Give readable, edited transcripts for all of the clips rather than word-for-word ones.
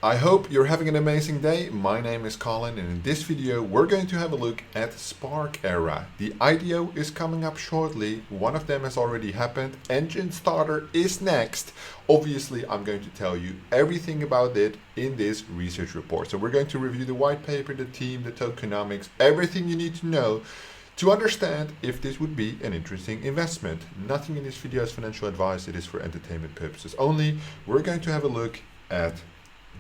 I hope you're having an amazing day. My name is Colin, and in this video we're going to have a look at Spark Era. The IDO is coming up shortly. One of them has already happened. Engine Starter is next. Obviously, I'm going to tell you everything about it in this research report. So we're going to review the white paper, the team, the tokenomics, everything you need to know to understand if this would be an interesting investment. Nothing in this video is financial advice. It is for entertainment purposes only. We're going to have a look at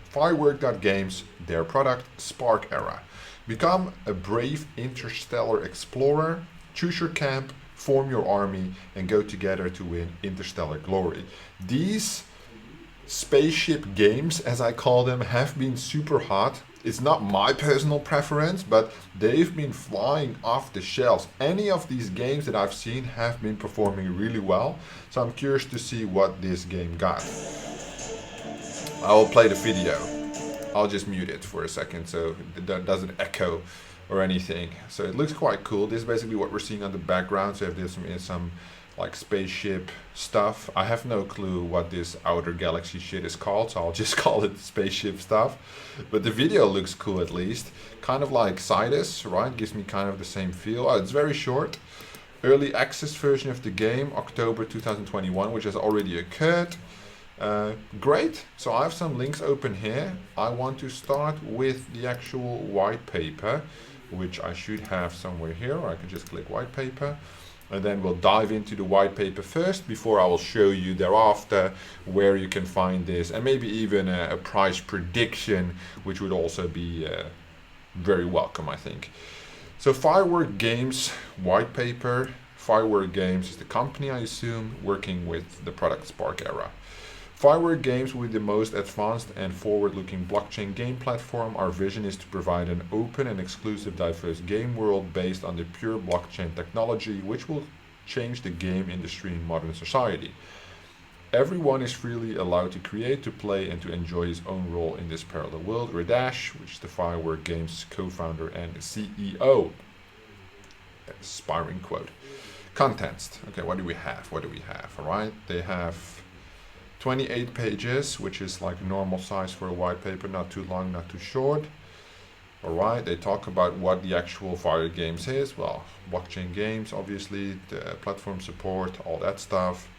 Firework Games, their product Spark Era. Become a brave interstellar explorer, choose your camp, form your army, and go together to win interstellar glory. These spaceship games, as I call them, have been super hot. It's not my personal preference, but they've been flying off the shelves. Any of these games that I've seen have been performing really well, so I'm curious to see what this game got. I will play the video. I'll just mute it for a second so it doesn't echo or anything. So it looks quite cool. This is basically what we're seeing on the background. So there's some like spaceship stuff. I have no clue what this outer galaxy shit is called, so I'll just call it spaceship stuff. But the video looks cool at least. Kind of like Sidus, right? Gives me kind of the same feel. Oh, it's very short. Early access version of the game, October 2021, which has already occurred. Great, so I have some links open here. I want to start with the actual white paper, which I should have somewhere here, or I can just click white paper. And then we'll dive into the white paper first before I will show you thereafter where you can find this, and maybe even a price prediction, which would also be very welcome, I think. So Firework Games white paper. Firework Games is the company, I assume, working with the product Spark Era. Firework Games will be the most advanced and forward-looking blockchain game platform. Our vision is to provide an open and exclusive diverse game world based on the pure blockchain technology, which will change the game industry in modern society. Everyone is freely allowed to create, to play, and to enjoy his own role in this parallel world. Radash, which is the Firework Games co-founder and CEO. Inspiring quote. Contents. Okay, what do we have? All right, they have 28 pages, which is like normal size for a white paper, not too long, not too short. All right, they talk about what the actual Firework Games is. Well, blockchain games, obviously, the platform support, all that stuff.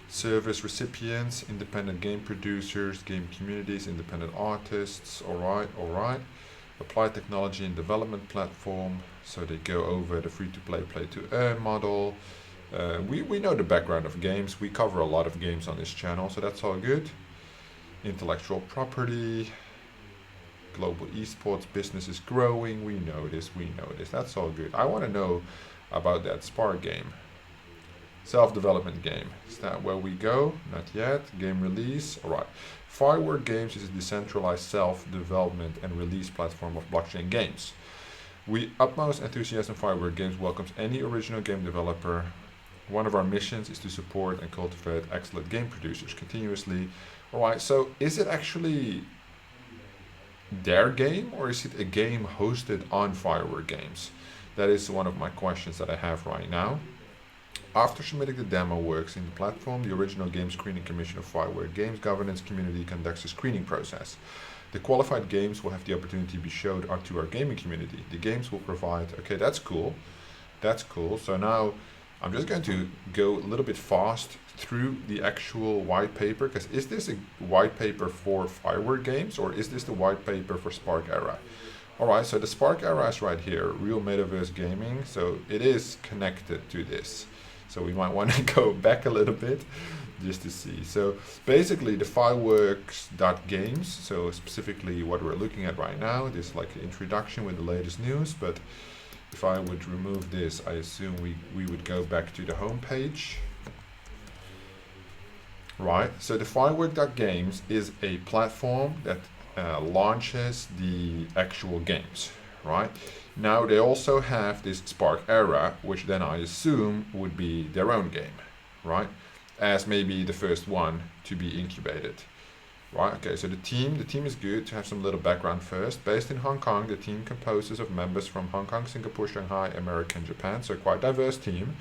Service recipients, independent game producers, game communities, independent artists. All right. Applied technology and development platform. So they go over the free-to-play, play-to-earn model. We know the background of games. We cover a lot of games on this channel, so that's all good. Intellectual property, global esports business is growing. We know this. That's all good. I want to know about that Spark game. Self-development game. Is that where we go? Not yet. Game release. All right. Firework Games is a decentralized self-development and release platform of blockchain games. We utmost enthusiasm Firework Games welcomes any original game developer. One of our missions is to support and cultivate excellent game producers continuously. All right, so is it actually their game, or is it a game hosted on Firework Games? That is one of my questions that I have right now. After submitting the demo works in the platform, the original game screening commission of Firework Games governance community conducts a screening process. The qualified games will have the opportunity to be showed to our gaming community. The games will provide, okay, that's cool. So now I'm just going to go a little bit fast through the actual white paper, because is this a white paper for Firework Games, or is this the white paper for Spark Era? All right, so the Spark Era is right here, real metaverse gaming. So it is connected to this. So we might want to go back a little bit just to see. So basically the fireworks.games, so specifically what we're looking at right now, this is like an introduction with the latest news, but if I would remove this, I assume we would go back to the home page. Right, so the Firework.games is a platform that launches the actual games, right? Now they also have this Spark Era, which then I assume would be their own game, right? As maybe the first one to be incubated. Right, okay, so the team is good. To have some little background first. Based in Hong Kong, the team composes of members from Hong Kong, Singapore, Shanghai, America, and Japan, so quite diverse team.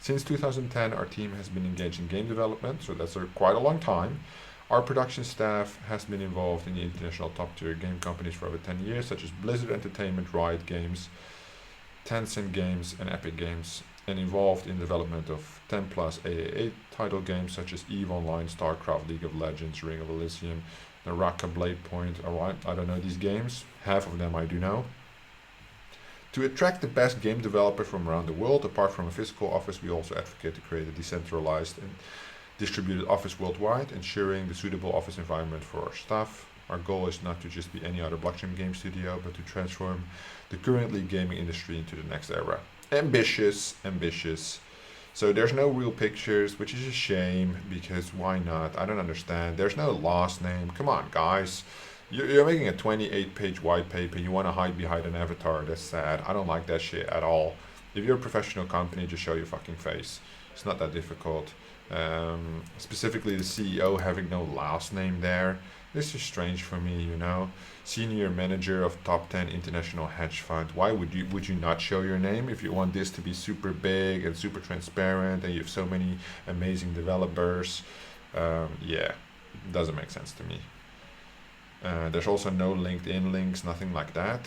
Since 2010, our team has been engaged in game development, so that's quite a long time. Our production staff has been involved in the international top-tier game companies for over 10 years, such as Blizzard Entertainment, Riot Games, Tencent Games, and Epic Games, and involved in development of 10 plus AAA title games such as EVE Online, StarCraft, League of Legends, Ring of Elysium, Naraka, Blade Point. Alright, I don't know these games. Half of them I do know. To attract the best game developers from around the world, apart from a physical office, we also advocate to create a decentralized and distributed office worldwide, ensuring the suitable office environment for our staff. Our goal is not to just be any other blockchain game studio, but to transform the currently gaming industry into the next era. Ambitious, ambitious. So there's no real pictures, which is a shame, because why not? I don't understand. There's no last name. Come on, guys. You're making a 28-page white paper. You want to hide behind an avatar. That's sad. I don't like that shit at all. If you're a professional company, just show your fucking face. It's not that difficult. Specifically the CEO having no last name there. This is strange for me, you know. Senior manager of top 10 international hedge fund. Why would you not show your name if you want this to be super big and super transparent and you have so many amazing developers? Yeah, it doesn't make sense to me. There's also no LinkedIn links, nothing like that.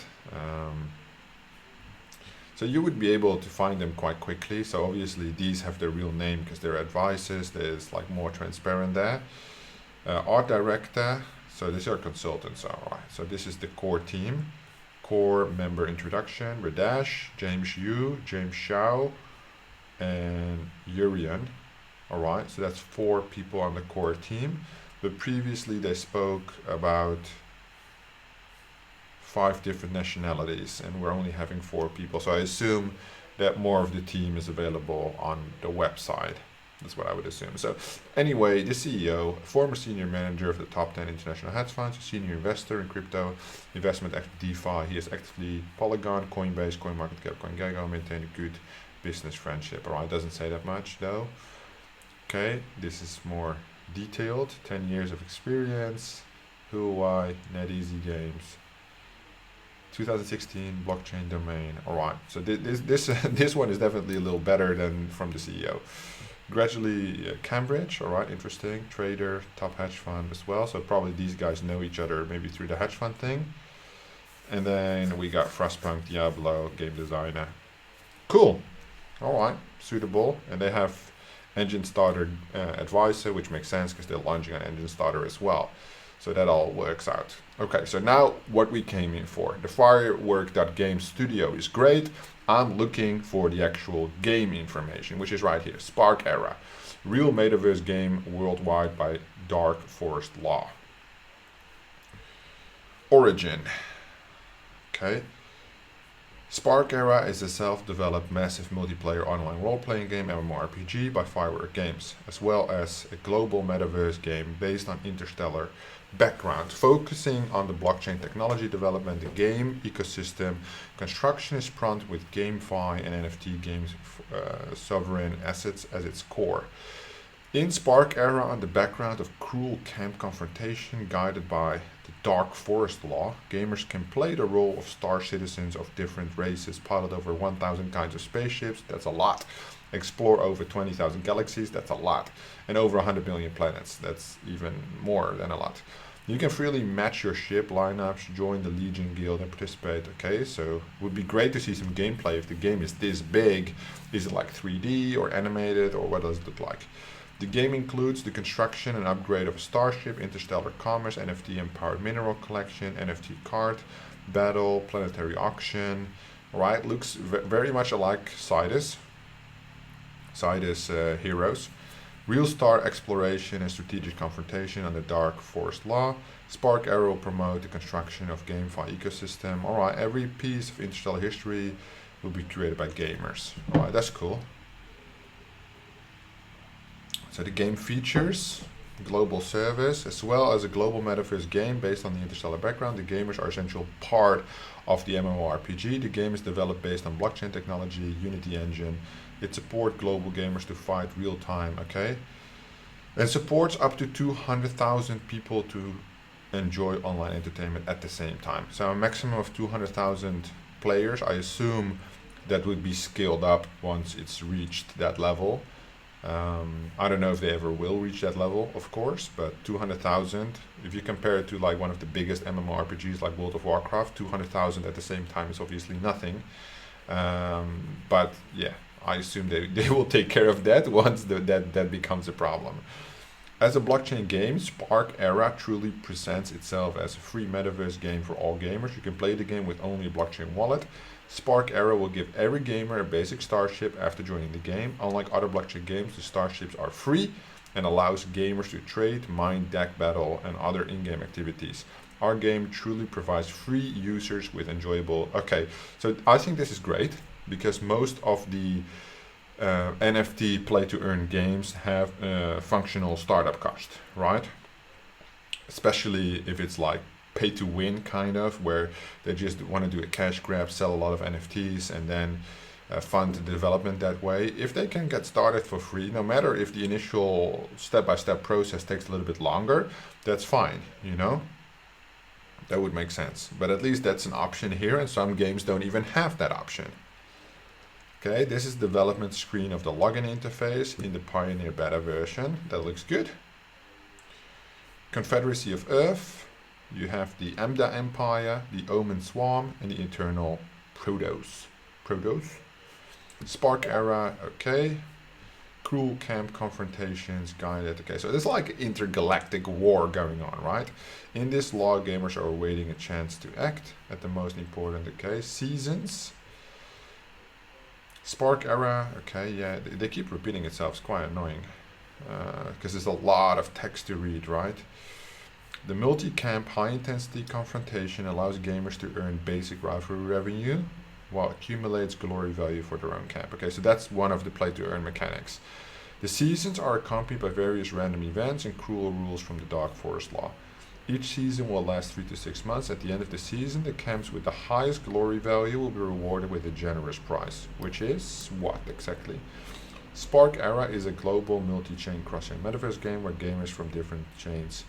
So you would be able to find them quite quickly. So obviously these have their real name because they're advisors. There's like more transparent there. Art director. So these are consultants. All right. So this is the core team. Core member introduction. Radash, James Yu, James Shao, and Yurian. All right. So that's 4 people on the core team. But previously they spoke about 5 different nationalities, and we're only having 4 people. So I assume that more of the team is available on the website. That's what I would assume. So anyway, the CEO, former senior manager of the top 10 international hedge funds, senior investor in crypto, investment DeFi. He is actively Polygon, Coinbase, CoinMarketCap, CoinGecko, maintain a good business friendship. All right, doesn't say that much though. Okay, this is more detailed. 10 years of experience. Who, why, NetEasy Games. 2016 blockchain domain. All right, so this one is definitely a little better than from the CEO. Gradually Cambridge. All right, interesting. Trader, top hedge fund as well. So probably these guys know each other maybe through the hedge fund thing. And then we got Frostpunk, Diablo, game designer. Cool. All right, suitable. And they have engine starter advisor, which makes sense because they're launching an engine starter as well. So that all works out. Okay, so now what we came in for. The Firework.Games studio is great. I'm looking for the actual game information, which is right here. Spark Era. Real metaverse game worldwide by Dark Forest Law. Origin. Okay. Spark Era is a self-developed massive multiplayer online role-playing game MMORPG by Firework Games, as well as a global metaverse game based on interstellar background, focusing on the blockchain technology development, the game ecosystem. Construction is prompt with GameFi and NFT games sovereign assets as its core. In Spark Era, on the background of cruel camp confrontation guided by the Dark Forest Law, gamers can play the role of star citizens of different races, pilot over 1,000 kinds of spaceships, that's a lot, explore over 20,000 galaxies, that's a lot, and over 100 million planets, that's even more than a lot. You can freely match your ship lineups, join the Legion Guild and participate. Okay, so it would be great to see some gameplay if the game is this big. Is it like 3D or animated, or what does it look like? The game includes the construction and upgrade of a starship, interstellar commerce, NFT empowered mineral collection, NFT card, battle, planetary auction. Alright, looks very much alike Sidus Heroes. Real star exploration and strategic confrontation under Dark Forest Law. Spark Era will promote the construction of GameFi ecosystem. Alright, every piece of interstellar history will be created by gamers. Alright, that's cool. So the game features global service as well as a global metaverse game based on the interstellar background. The gamers are essential part of the MMORPG. The game is developed based on blockchain technology, Unity engine. It supports global gamers to fight real time, okay? And supports up to 200,000 people to enjoy online entertainment at the same time. So a maximum of 200,000 players. I assume that would be scaled up once it's reached that level. I don't know if they ever will reach that level, of course, but 200,000, if you compare it to like one of the biggest MMORPGs like World of Warcraft, 200,000 at the same time is obviously nothing. But yeah, I assume they will take care of that once that becomes a problem. As a blockchain game, Spark Era truly presents itself as a free metaverse game for all gamers. You can play the game with only a blockchain wallet. Spark Era will give every gamer a basic starship after joining the game. Unlike other blockchain games, the starships are free and allows gamers to trade, mine, deck battle, and other in-game activities. Our game truly provides free users with enjoyable... Okay, so I think this is great because most of the NFT play-to-earn games have a functional startup cost, right? Especially if it's like pay-to-win kind of, where they just want to do a cash grab, sell a lot of NFTs, and then fund the development that way. If they can get started for free, no matter if the initial step-by-step process takes a little bit longer, that's fine, you know? That would make sense. But at least that's an option here, and some games don't even have that option. Okay, this is the development screen of the login interface in the Pioneer beta version. That looks good. Confederacy of Earth. You have the Amda Empire, the Omen Swarm, and the Eternal Protos. Spark Era, okay. Cruel Camp Confrontations, Guided. Okay, so there's like intergalactic war going on, right? In this law, gamers are awaiting a chance to act at the most important, okay, seasons. Spark Era, okay, yeah, they keep repeating itself. It's quite annoying because there's a lot of text to read, right? The multi-camp high-intensity confrontation allows gamers to earn basic rivalry revenue while accumulates glory value for their own camp. Okay, so that's one of the play-to-earn mechanics. The seasons are accompanied by various random events and cruel rules from the Dark Forest Law. Each season will last 3 to 6 months. At the end of the season, the camps with the highest glory value will be rewarded with a generous prize, which is what exactly? Spark Era is a global multi-chain cross-chain metaverse game where gamers from different chains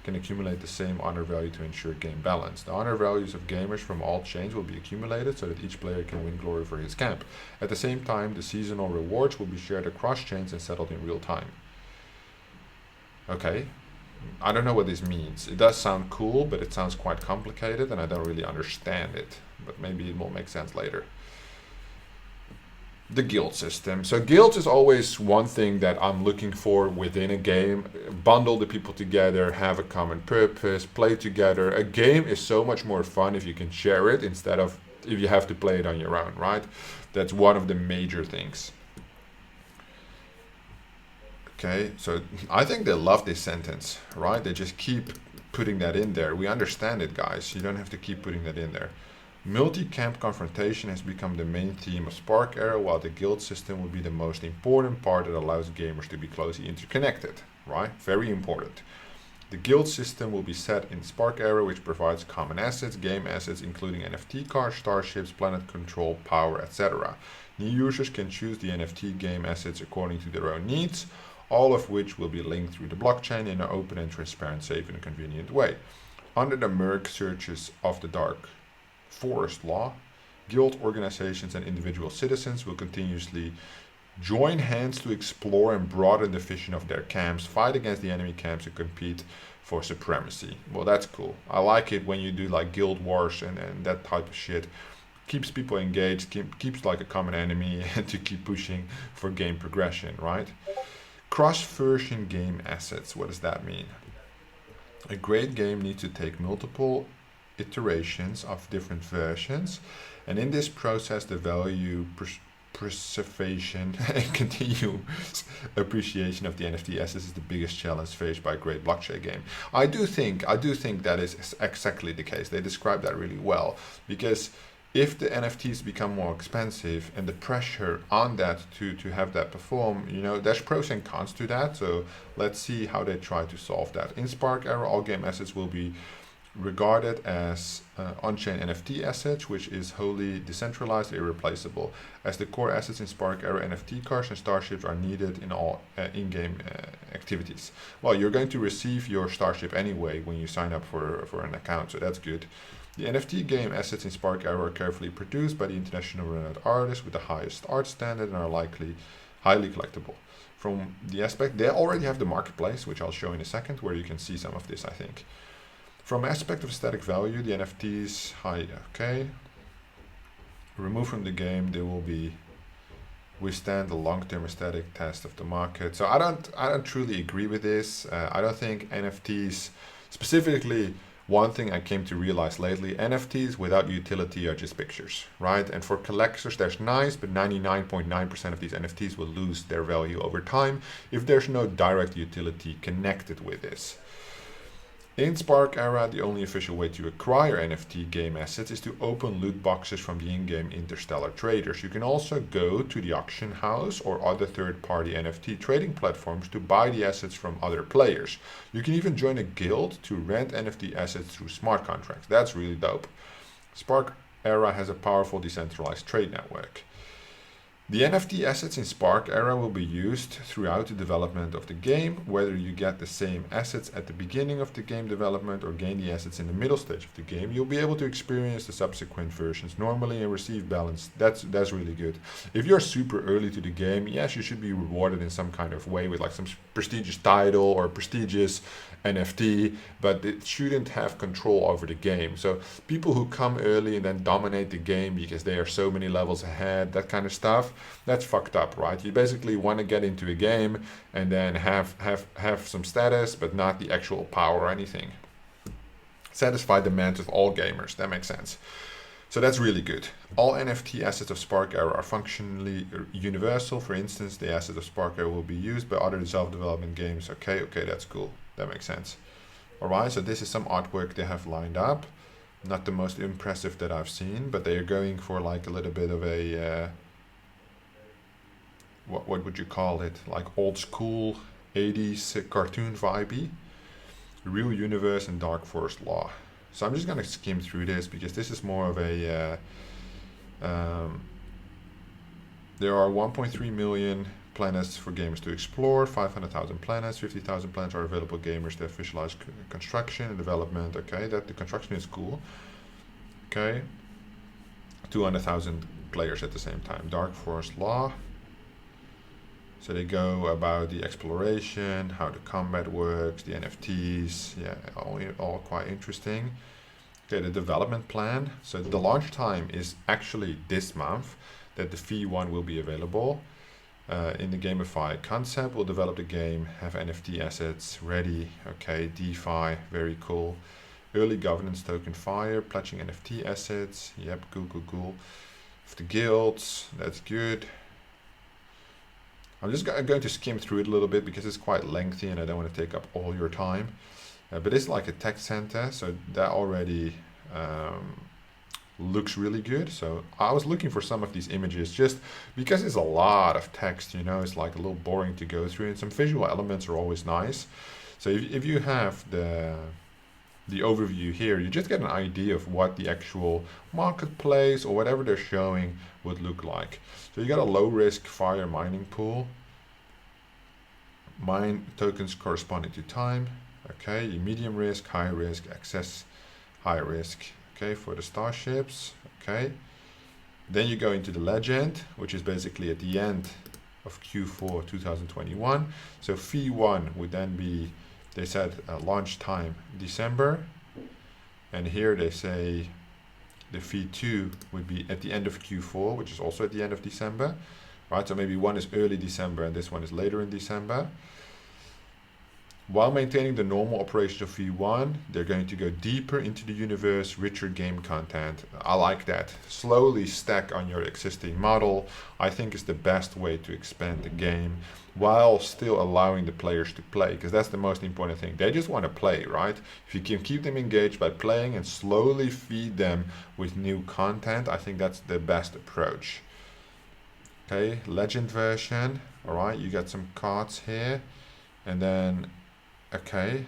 can accumulate the same honor value to ensure game balance. The honor values of gamers from all chains will be accumulated so that each player can win glory for his camp. At the same time, the seasonal rewards will be shared across chains and settled in real time. Okay. I don't know what this means. It does sound cool, but it sounds quite complicated and I don't really understand it. But maybe it will make sense later. The guild system. So guilds is always one thing that I'm looking for within a game. Bundle the people together, have a common purpose, play together. A game is so much more fun if you can share it instead of if you have to play it on your own, right? That's one of the major things. Okay, so I think they love this sentence, right? They just keep putting that in there. We understand it, guys. You don't have to keep putting that in there. Multi-camp confrontation has become the main theme of Spark Era, while the guild system will be the most important part that allows gamers to be closely interconnected, right? Very important. The guild system will be set in Spark Era, which provides common assets, game assets, including NFT cards, starships, planet control, power, etc. New users can choose the NFT game assets according to their own needs, all of which will be linked through the blockchain in an open and transparent, safe and convenient way. Under the merc searches of the Dark Forest Law, guild organizations and individual citizens will continuously join hands to explore and broaden the vision of their camps, fight against the enemy camps and compete for supremacy. Well, that's cool. I like it when you do like guild wars and that type of shit. Keeps people engaged, keeps like a common enemy to keep pushing for game progression, right? Cross-version game assets, what does that mean? A great game needs to take multiple iterations of different versions, and in this process the value preservation and continuous appreciation of the NFT assets is the biggest challenge faced by a great blockchain game. I do think that is exactly the case. They describe that really well, because if the NFTs become more expensive and the pressure on that to have that perform, you know, there's pros and cons to that. So let's see how they try to solve that. In Spark Era, all game assets will be regarded as on-chain NFT assets, which is wholly decentralized, irreplaceable. As the core assets in Spark Era, NFT cards and starships are needed in all in-game activities. Well, you're going to receive your starship anyway when you sign up for an account, so that's good. The NFT game assets in Spark Era are carefully produced by the international renowned artists with the highest art standard and are likely highly collectible. from the aspect, they already have the marketplace, which I'll show in a second, where you can see some of this, I think. From aspect of aesthetic value, the NFTs, okay. Removed from the game, they will be withstand the long-term aesthetic test of the market. So I don't truly agree with this. I don't think NFTs, specifically, one thing I came to realize lately, NFTs without utility are just pictures, right? And for collectors, that's nice, but 99.9% of these NFTs will lose their value over time if there's no direct utility connected with this. In Spark Era, the only official way to acquire NFT game assets is to open loot boxes from the in-game interstellar traders. You can also go to the auction house or other third-party NFT trading platforms to buy the assets from other players. You can even join a guild to rent NFT assets through smart contracts. That's really dope. Spark Era has a powerful decentralized trade network. The NFT assets in Spark Era will be used throughout the development of the game, whether you get the same assets at the beginning of the game development or gain the assets in the middle stage of the game. You'll be able to experience the subsequent versions normally and receive balance. That's really good. If you're super early to the game, yes, you should be rewarded in some kind of way with like some prestigious title or prestigious NFT, but it shouldn't have control over the game. So people who come early and then dominate the game because they are so many levels ahead, that kind of stuff, that's fucked up, right? You basically want to get into a game and then have some status, but not the actual power or anything. Satisfy demands of all gamers. That makes sense. So that's really good. All NFT assets of Spark Era are functionally universal. For instance, the assets of Spark Era will be used by other self-development games. Okay, that's cool. That makes sense. All right, so this is some artwork they have lined up. Not the most impressive that I've seen, but they are going for like a little bit of a, what would you call it? Like old school 80s cartoon vibey. Real universe and dark forest law. So I'm just going to skim through this because this is more of a, there are 1.3 million planets for gamers to explore, 500,000 planets, 50,000 planets are available gamers to visualize construction and development. Okay, that the construction is cool. Okay, 200,000 players at the same time. Dark Forest Law. So they go about the exploration, how the combat works, the NFTs, yeah, all quite interesting. Okay, the development plan. So the launch time is actually this month that the V1 will be available. In the gamified concept, we'll develop the game, have NFT assets ready. Okay, DeFi, very cool. Early governance token fire, pledging NFT assets. Yep, cool. The guilds, that's good. I'm just going to skim through it a little bit because it's quite lengthy and I don't want to take up all your time. But it's like a tech center, so that already looks really good. So I was looking for some of these images just because it's a lot of text, you know, it's like a little boring to go through, and some visual elements are always nice. So if you have the overview here, you just get an idea of what the actual marketplace or whatever they're showing would look like. So you got a low risk fire mining pool, mine tokens corresponding to time. Okay, medium risk, high risk, access, high risk. Okay, for the starships. Okay, then you go into the legend, which is basically at the end of Q4 2021. So V1 would then be, they said launch time December, and here they say the V2 would be at the end of Q4, which is also at the end of December, right? So maybe one is early December and this one is later in December. While maintaining the normal operations of V1, they're going to go deeper into the universe, richer game content. I like that. Slowly stack on your existing model, I think is the best way to expand the game while still allowing the players to play, because that's the most important thing. They just want to play, right? If you can keep them engaged by playing and slowly feed them with new content, I think that's the best approach. Okay, legend version. All right, you got some cards here, and then okay.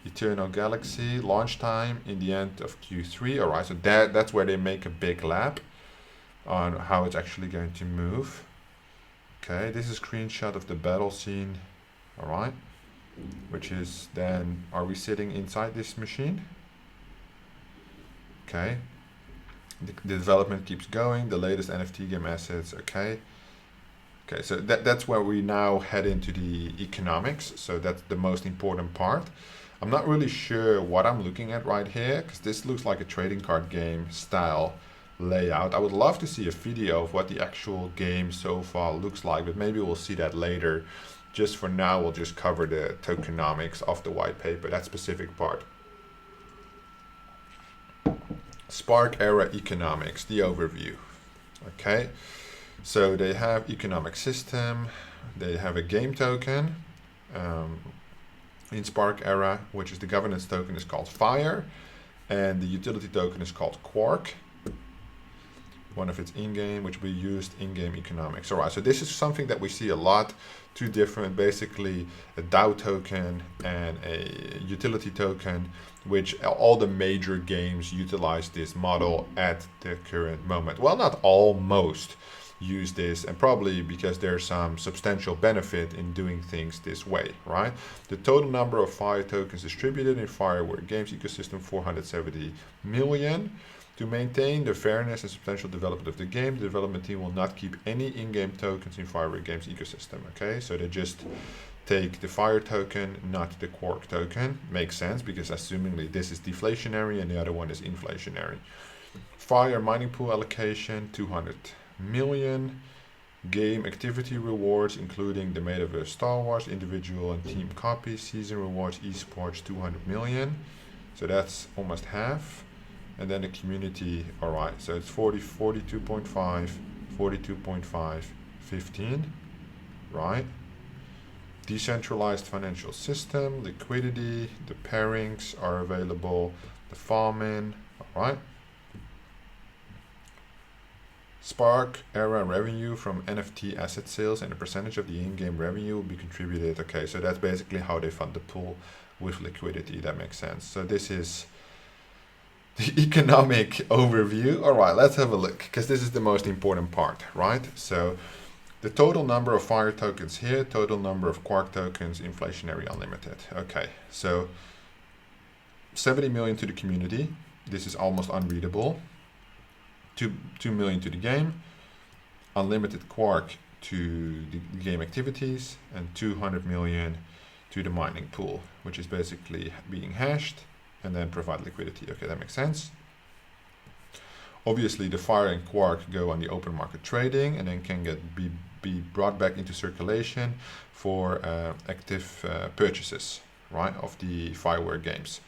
Eternal Galaxy, launch time in the end of Q3. All right, so that's where they make a big lap on how it's actually going to move. Okay, this is a screenshot of the battle scene. All right, which is then, are we sitting inside this machine? Okay, The development keeps going. The latest NFT game assets. Okay. Okay, so that's where we now head into the economics. So that's the most important part. I'm not really sure what I'm looking at right here, because this looks like a trading card game style layout. I would love to see a video of what the actual game so far looks like, but maybe we'll see that later. Just for now, we'll just cover the tokenomics of the white paper, that specific part. Spark Era Economics, the overview. Okay. So they have economic system, they have a game token in Spark Era, which is the governance token is called Fire, and the utility token is called Quark. One of its in-game, which will be used in-game economics. All right, so this is something that we see a lot, two different, basically a DAO token and a utility token, which all the major games utilize this model at the current moment. Well, not all, most use this, and probably because there's some substantial benefit in doing things this way, right? The total number of Fire tokens distributed in Firework Games ecosystem, 470 million. To maintain the fairness and substantial development of the game, the development team will not keep any in-game tokens in Firework Games ecosystem, okay? So they just take the Fire token, not the Quark token. Makes sense, because assumingly this is deflationary and the other one is inflationary. Fire mining pool allocation, 200 million. Game activity rewards, including the metaverse Star Wars, individual and team copies, season rewards, esports, 200 million. So that's almost half. And then the community, all right, so it's 40, 42.5, 42.5, 15, right? Decentralized financial system, liquidity, the pairings are available, the farming, all right? Spark Era revenue from NFT asset sales and a percentage of the in-game revenue will be contributed. Okay, so that's basically how they fund the pool with liquidity. That makes sense. So this is the economic overview. All right, let's have a look, because this is the most important part, right? So the total number of Fire tokens here, total number of Quark tokens, inflationary unlimited. Okay, so 70 million to the community. This is almost unreadable. 2 million to the game, unlimited Quark to the game activities, and 200 million to the mining pool, which is basically being hashed and then provide liquidity. Okay, that makes sense. Obviously, the Fire and Quark go on the open market trading and then can be brought back into circulation for active purchases, right, of the Firework Games.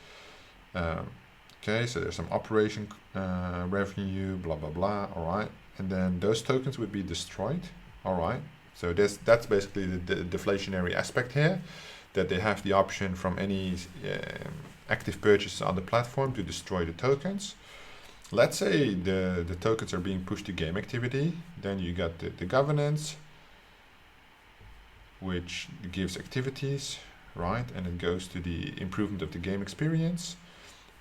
Okay, so there's some operation revenue, blah, blah, blah, all right. And then those tokens would be destroyed, all right. So that's basically the deflationary aspect here, that they have the option from any active purchases on the platform to destroy the tokens. Let's say the tokens are being pushed to game activity, then you got the governance, which gives activities, right, and it goes to the improvement of the game experience.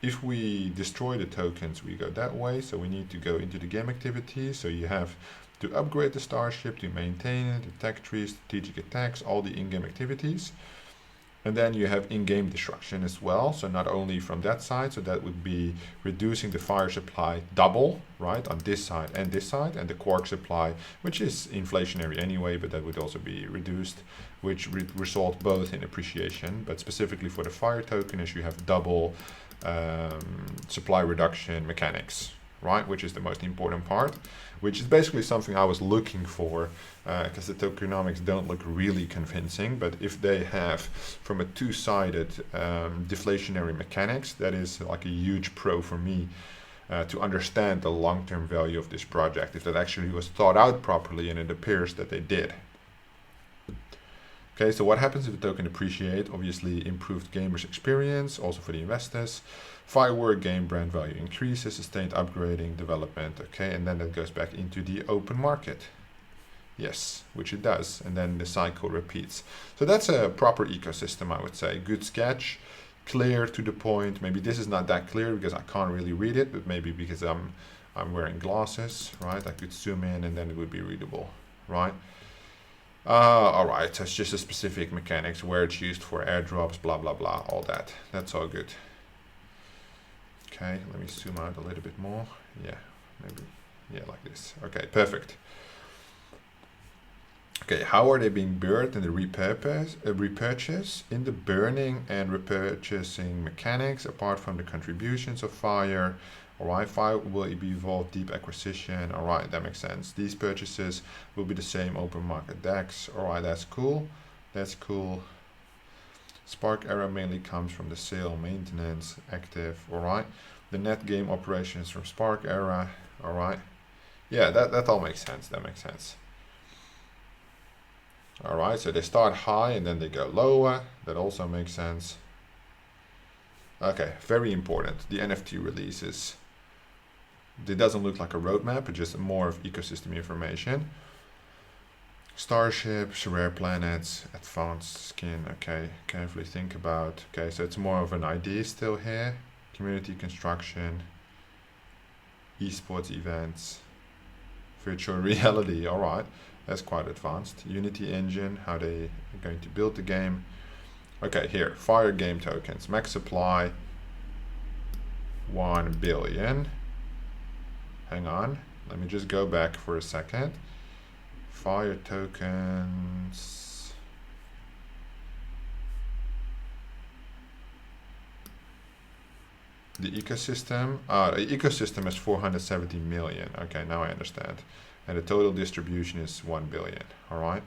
If we destroy the tokens, we go that way, so we need to go into the game activity. So you have to upgrade the starship, to maintain it, the tech trees, strategic attacks, all the in-game activities. And then you have in-game destruction as well, so not only from that side, so that would be reducing the Fire supply double, right, on this side, and the Quark supply, which is inflationary anyway, but that would also be reduced, which result both in appreciation, but specifically for the Fire token is you have double supply reduction mechanics, right, which is the most important part, which is basically something I was looking for, because the tokenomics don't look really convincing, but if they have from a two-sided deflationary mechanics, that is like a huge pro for me to understand the long-term value of this project, if that actually was thought out properly, and it appears that they did. Okay, so what happens if the token appreciate? Obviously improved gamers experience, also for the investors. Firework game brand value increases, sustained upgrading, development, okay, and then that goes back into the open market. Yes, which it does, and then the cycle repeats. So that's a proper ecosystem, I would say. Good sketch, clear, to the point. Maybe this is not that clear because I can't really read it, but maybe because I'm wearing glasses, right? I could zoom in and then it would be readable, right? All right, so it's just a specific mechanics, where it's used for airdrops, blah, blah, blah, all that. That's all good. Okay, let me zoom out a little bit more. Yeah, maybe, yeah, like this. Okay, perfect. Okay, how are they being burned in the repurchase? In the burning and repurchasing mechanics, apart from the contributions of fire, alright, fire will be evolved, deep acquisition, alright, that makes sense. These purchases will be the same open market decks, alright, that's cool, that's cool. Spark Era mainly comes from the sale, maintenance, active, alright. The net game operations from Spark Era, alright. Yeah, that all makes sense, that makes sense. Alright, so they start high and then they go lower. That also makes sense. Okay, very important. The NFT releases. It doesn't look like a roadmap, but just more of ecosystem information. Starships, rare planets, advanced skin. Okay, carefully think about. Okay, so it's more of an idea still here. Community construction, esports events, virtual reality. Alright. That's quite advanced. Unity engine, how they are going to build the game. Okay, here, Fire game tokens. Max supply, 1 billion. Hang on, let me just go back for a second. Fire tokens. The ecosystem, the ecosystem is 470 million. Okay, now I understand. And the total distribution is 1 billion, all right?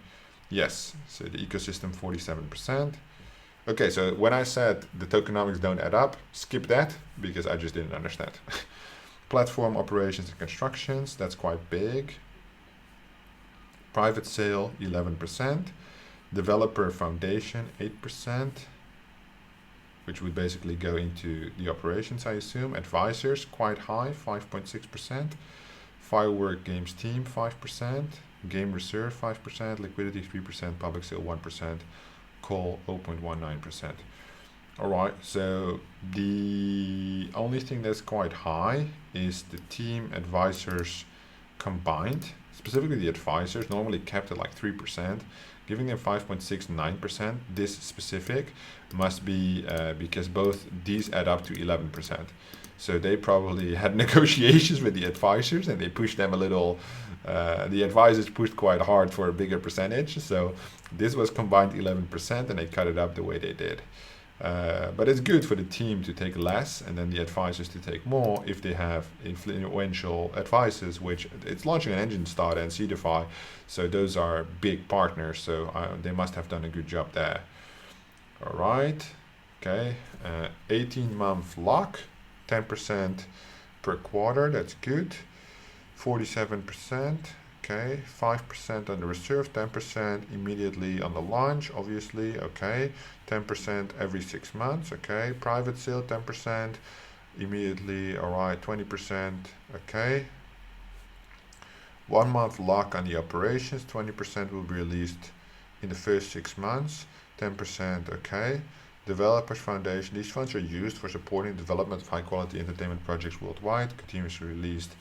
Yes, so the ecosystem 47%. Okay, so when I said the tokenomics don't add up, skip that, because I just didn't understand. Platform operations and constructions, that's quite big. Private sale, 11%. Developer foundation, 8%, which would basically go into the operations, I assume. Advisors, quite high, 5.6%. Firework Games team, 5%. Game reserve, 5%. Liquidity, 3%. Public sale, 1%. Call, 0.19%. Alright, so the only thing that's quite high is the team advisors combined. Specifically the advisors, normally kept at like 3%. Giving them 5.69%, this specific, must be because both these add up to 11%. So they probably had negotiations with the advisors and they pushed them a little, the advisors pushed quite hard for a bigger percentage. So this was combined 11% and they cut it up the way they did. But it's good for the team to take less and then the advisors to take more if they have influential advisors, which it's launching an engine starter and Seedify. So those are big partners. So they must have done a good job there. All right. Okay. 18-month lock. 10% per quarter, that's good. 47%, okay. 5% on the reserve, 10% immediately on the launch, obviously, okay. 10% every 6 months, okay. Private sale, 10% immediately, all right. 20%, okay. 1 month lock on the operations, 20% will be released in the first 6 months, 10%, okay. Developers Foundation, these funds are used for supporting the development of high quality entertainment projects worldwide, continuously released.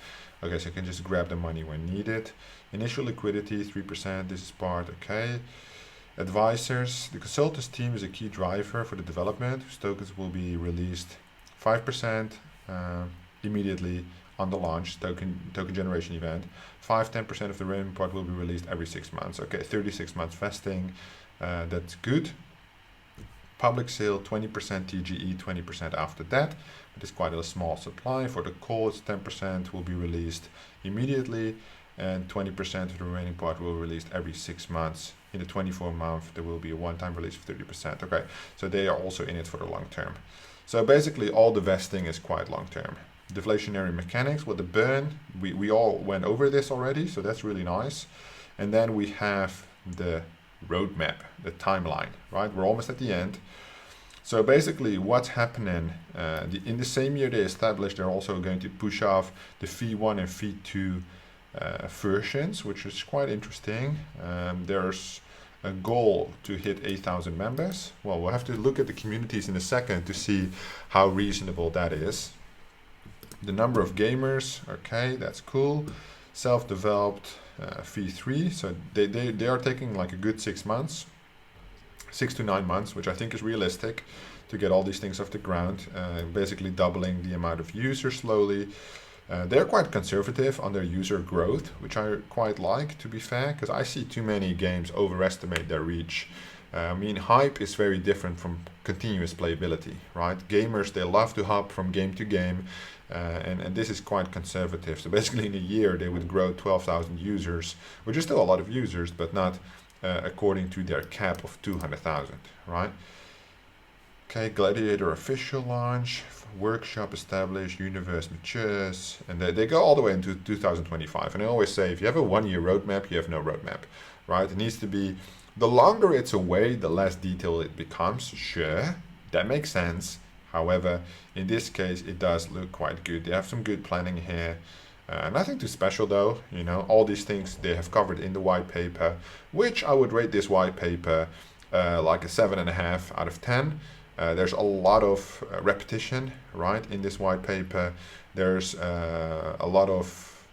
Okay, so I can just grab the money when needed. Initial liquidity, 3%, this is part, okay. Advisors, the consultants team is a key driver for the development, whose tokens will be released 5% immediately on the launch, token generation event. 10% of the remaining part will be released every 6 months. Okay, 36 months vesting, that's good. Public sale, 20% TGE, 20% after that. It is quite a small supply. For the call, it's 10% will be released immediately, and 20% of the remaining part will be released every 6 months. In the 24 month, there will be a one-time release of 30%. Okay, so they are also in it for the long term. So basically, all the vesting is quite long term. Deflationary mechanics with the burn, we all went over this already, so that's really nice. And then we have the roadmap, the timeline, right? We're almost at the end. So basically what's happening, in the same year they established, they're also going to push off the V1 and V2 versions, which is quite interesting. There's a goal to hit 8,000 members. Well, we'll have to look at the communities in a second to see how reasonable that is. The number of gamers, okay, that's cool. Self-developed V3, so they are taking like a good 6 months, 6 to 9 months, which I think is realistic to get all these things off the ground, basically doubling the amount of users slowly. They're quite conservative on their user growth, which I quite like, to be fair, because I see too many games overestimate their reach. I mean, hype is very different from continuous playability, right? Gamers, they love to hop from game to game, and this is quite conservative. So basically in a year, they would grow 12,000 users, which is still a lot of users, but not according to their cap of 200,000, right? Okay, Gladiator official launch, workshop established, universe matures, and they go all the way into 2025. And I always say, if you have a 1-year roadmap, you have no roadmap, right? It needs to be, the longer it's away, the less detailed it becomes. Sure, that makes sense. However, in this case, it does look quite good. They have some good planning here. Nothing too special though, you know, all these things they have covered in the white paper, which I would rate this white paper like a 7.5 out of 10. There's a lot of repetition, right, in this white paper. There's a lot of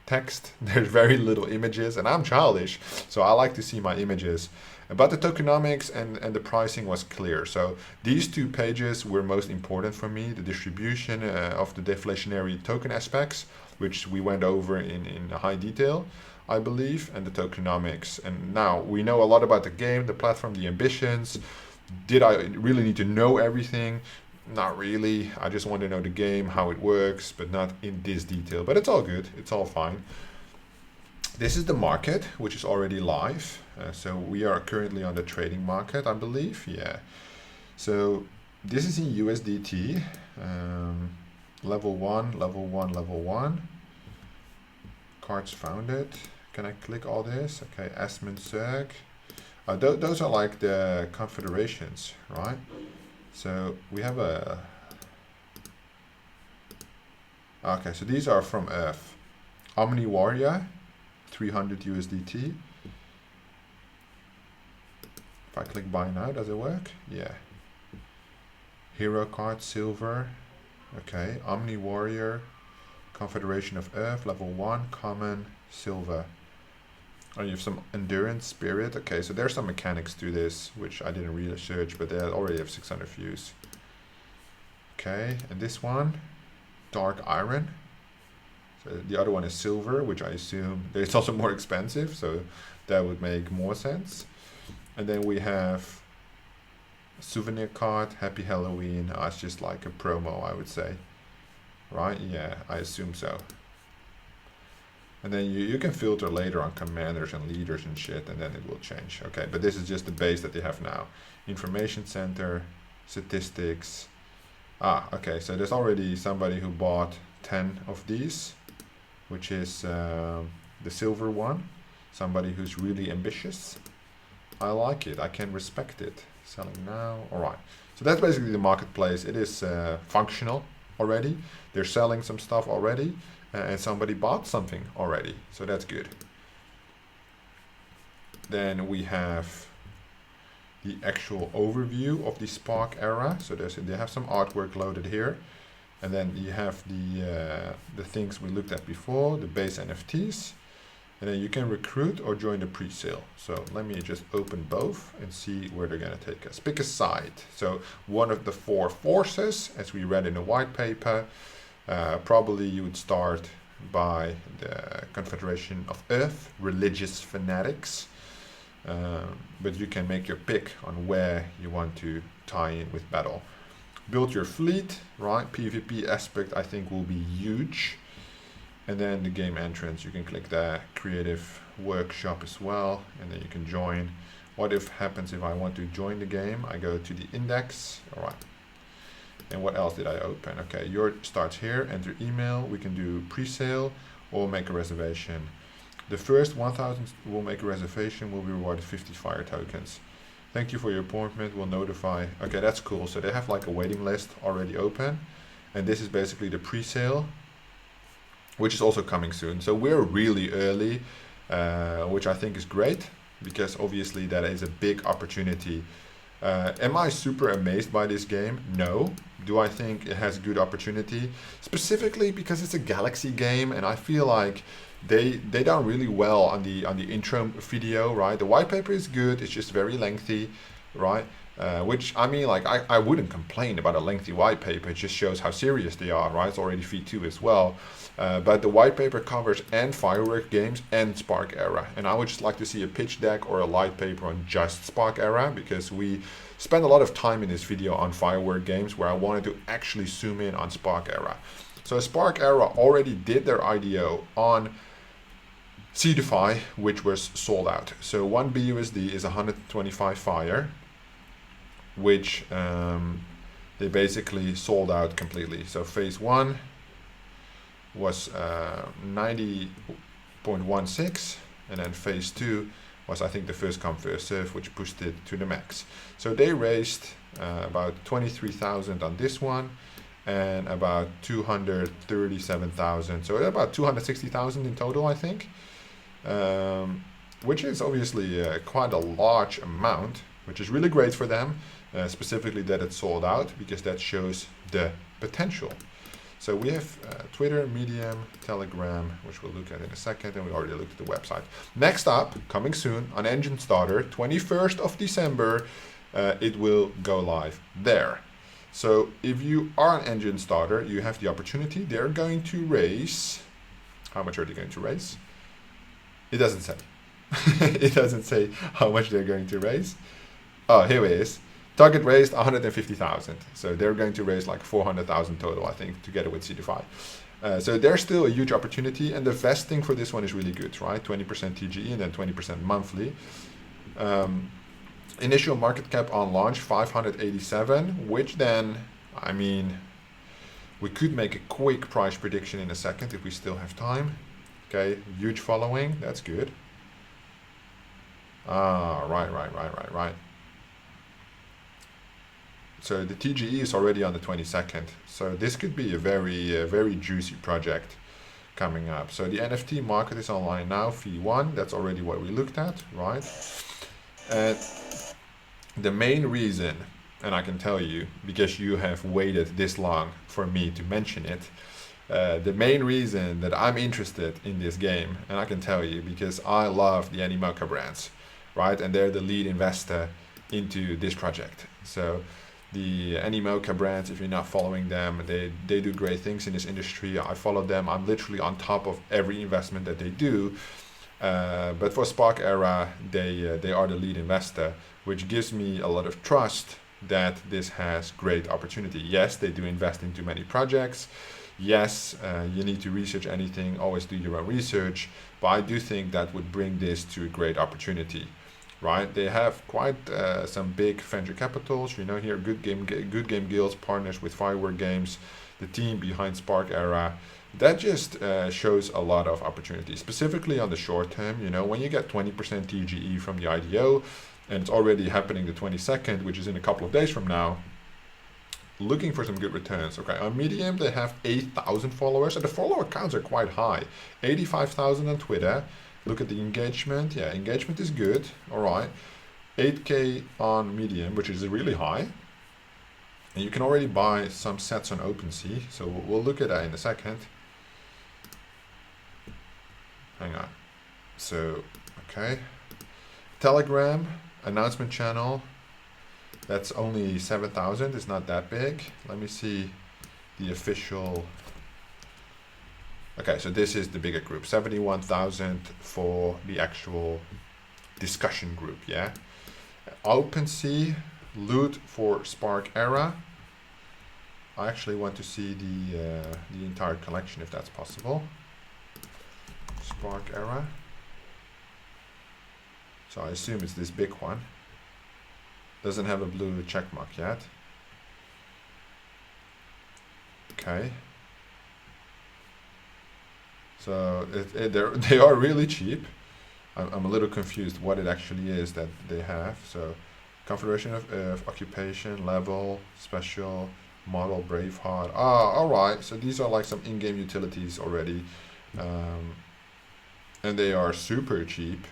text. There's very little images, and I'm childish, so I like to see my images. But the tokenomics and the pricing was clear. So these 2 pages were most important for me. The distribution of the deflationary token aspects, which we went over in high detail, I believe, and the tokenomics. And now we know a lot about the game, the platform, the ambitions. Did I really need to know everything? Not really. I just want to know the game, how it works, but not in this detail. But it's all good. It's all fine. This is the market, which is already live. So we are currently on the trading market, I believe. Yeah. So this is in USDT. Level 1, level 1, level 1. Cards founded. Can I click all this? Okay, Asmund Zerg. Those are like the confederations, right? So we have a... Okay, so these are from Earth. Omni Warrior, 300 USDT. If I click buy now, does it work? Yeah. Hero card, silver. Okay, Omni Warrior, Confederation of Earth, level 1, common, silver. Oh, you have some endurance, spirit. Okay, so there's some mechanics to this, which I didn't research, but they already have 600 views. Okay, and this one, dark iron. So the other one is silver, which I assume it's also more expensive, so that would make more sense. And then we have a souvenir card, Happy Halloween. It's just like a promo, I would say. Right? Yeah, I assume so. And then you can filter later on commanders and leaders and shit, and then it will change. Okay, but this is just the base that they have now. Information center, statistics. Okay, so there's already somebody who bought 10 of these, which is the silver one. Somebody who's really ambitious. I like it, I can respect it. Selling now, all right. So that's basically the marketplace. It is functional already. They're selling some stuff already. And somebody bought something already, so that's good. Then we have the actual overview of the Spark Era. So they have some artwork loaded here, and then you have the things we looked at before, the base NFTs, and then you can recruit or join the pre-sale. So let me just open both and see where they're gonna take us. Pick a side. So one of the 4 forces, as we read in the white paper. Probably you would start by the Confederation of Earth, religious fanatics, but you can make your pick on where you want to tie in with battle. Build your fleet, right? PvP aspect I think will be huge. And then the game entrance, you can click the creative workshop as well, and then you can join. What if happens if I want to join the game? I go to the index, all right. And what else did I open? Okay, your starts here, enter email. We can do pre-sale or make a reservation. The first 1,000 will make a reservation, will be rewarded 50 fire tokens. Thank you for your appointment, we'll notify. Okay, that's cool. So they have like a waiting list already open. And this is basically the pre-sale, which is also coming soon. So we're really early, which I think is great, because obviously that is a big opportunity. Am I super amazed by this game? No. Do I think it has good opportunity? Specifically because it's a Galaxy game, and I feel like they done really well on the intro video, right? The white paper is good, it's just very lengthy, right? Which, I mean, like, I wouldn't complain about a lengthy white paper. It just shows how serious they are, right? It's already V2 as well. But the white paper covers and Firework Games and Spark Era. And I would just like to see a pitch deck or a light paper on just Spark Era, because we spent a lot of time in this video on Firework Games where I wanted to actually zoom in on Spark Era. So Spark Era already did their IDO on CDeFi, which was sold out. So 1 BUSD is 125 Fire, which they basically sold out completely. So phase 1 was 90.16, and then phase 2 was, I think, the first come first serve, which pushed it to the max. So they raised about 23,000 on this one and about 237,000, so about 260,000 in total, I think, which is obviously quite a large amount, which is really great for them. Specifically that it's sold out, because that shows the potential. So we have Twitter, Medium, Telegram, which we'll look at in a second, and we already looked at the website. Next up, coming soon on Engine Starter, 21st of December, it will go live there. So if you are an Engine Starter, you have the opportunity. They're going to raise, how much are they going to raise? It doesn't say. It doesn't say how much they're going to raise. Oh, here it is. Target raised 150,000. So they're going to raise like 400,000 total, I think, together with CDeFi. So there's still a huge opportunity, and the vesting for this one is really good, right? 20% TGE and then 20% monthly. Initial market cap on launch 587, which then, I mean, we could make a quick price prediction in a second if we still have time. Okay, huge following, that's good. Right. So the TGE is already on the 22nd. So this could be a very juicy project coming up. So the NFT market is online now, V1. That's already what we looked at, right? And the main reason, and I can tell you, because you have waited this long for me to mention it, the main reason that I'm interested in this game, and I can tell you because I love the Animoca brands, right? And they're the lead investor into this project. So the Animoca brands, if you're not following them, they do great things in this industry. I follow them. I'm literally on top of every investment that they do. But for Spark Era, they are the lead investor, which gives me a lot of trust that this has great opportunity. Yes, they do invest into many projects. Yes, you need to research anything, always do your own research, but I do think that would bring this to a great opportunity, right? They have quite some big venture capitals, you know, here, Good Game Guilds partners with Firework Games, the team behind Spark Era. That just shows a lot of opportunity, specifically on the short term. You know, when you get 20% TGE from the IDO, and it's already happening the 22nd, which is in a couple of days from now, looking for some good returns. Okay, on Medium they have 8,000 followers, and the follower counts are quite high. 85,000 on Twitter. Look at the engagement. Yeah, engagement is good. All right, 8K on Medium, which is really high. And you can already buy some sets on OpenSea, so we'll look at that in a second. Hang on. So, okay. Telegram announcement channel. That's only 7,000. It's not that big. Let me see the official. Okay, so this is the bigger group. 71,000 for the actual discussion group. Yeah. OpenSea loot for Spark Era. I actually want to see the entire collection if that's possible. Spark Era. So I assume it's this big one. Doesn't have a blue check mark yet. Okay. So they are really cheap. I'm a little confused what it actually is that they have. So configuration of occupation, level, special, model, Braveheart. Ah, all right. So these are like some in-game utilities already. And they are super cheap.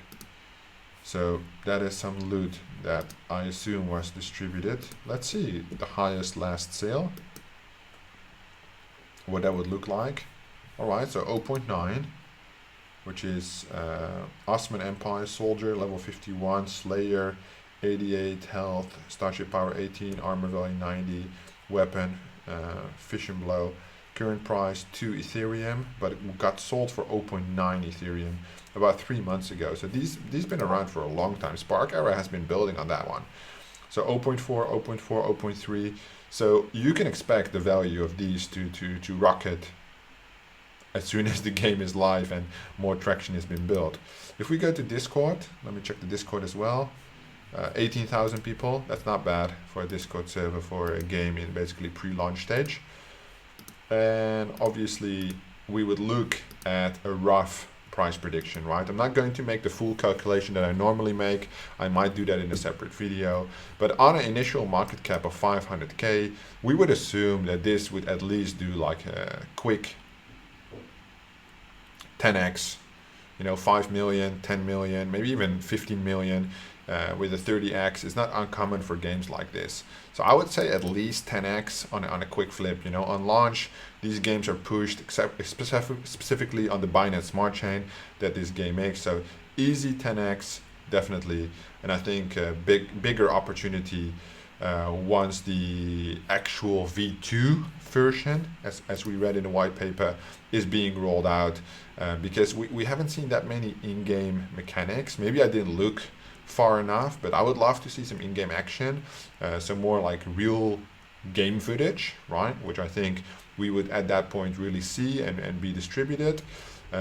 So that is some loot that I assume was distributed. Let's see the highest last sale, what that would look like. All right, so 0.9, which is Osman Empire Soldier, level 51, Slayer, 88 health, starship power 18, armor value 90, weapon, fission blow. Current price 2 Ethereum, but it got sold for 0.9 Ethereum about 3 months ago. So these been around for a long time. Spark Era has been building on that one. So 0.4, 0.4, 0.3. So you can expect the value of these to rocket as soon as the game is live and more traction has been built. If we go to Discord, let me check the Discord as well. 18,000 people, that's not bad for a Discord server for a game in basically pre-launch stage. And obviously we would look at a rough price prediction, right? I'm not going to make the full calculation that I normally make. I might do that in a separate video, but on an initial market cap of 500k, we would assume that this would at least do like a quick 10x, 5 million, 10 million, maybe even 15 million with a 30x. Is not uncommon for games like this. So I would say at least 10x on a quick flip. On launch, these games are pushed specifically on the Binance Smart Chain that this game makes. So easy 10x, definitely. And I think a bigger opportunity once the actual V2 version, as we read in the white paper, is being rolled out, because we haven't seen that many in-game mechanics. Maybe I didn't look far enough, but I would love to see some in-game action, some more like real game footage, right? Which I think we would at that point really see and be distributed,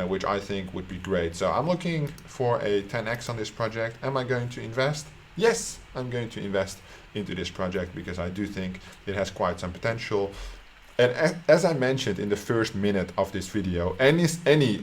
which I think would be great. So I'm looking for a 10x on this project. Am I going to invest? Yes, I'm going to invest into this project because I do think it has quite some potential. And as I mentioned in the first minute of this video,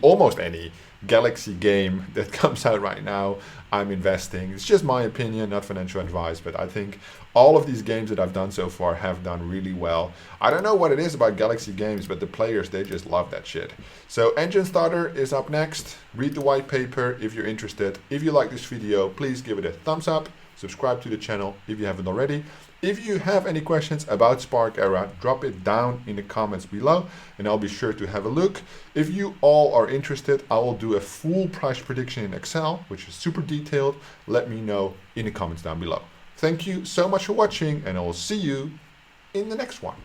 almost any Galaxy game that comes out right now, I'm investing. It's just my opinion, not financial advice, but I think all of these games that I've done so far have done really well. I don't know what it is about Galaxy games, but the players, they just love that shit. So Engine Starter is up next. Read the white paper if you're interested. If you like this video, please give it a thumbs up. Subscribe to the channel if you haven't already. If you have any questions about Spark Era, drop it down in the comments below and I'll be sure to have a look. If you all are interested, I will do a full price prediction in Excel, which is super detailed. Let me know in the comments down below. Thank you so much for watching and I will see you in the next one.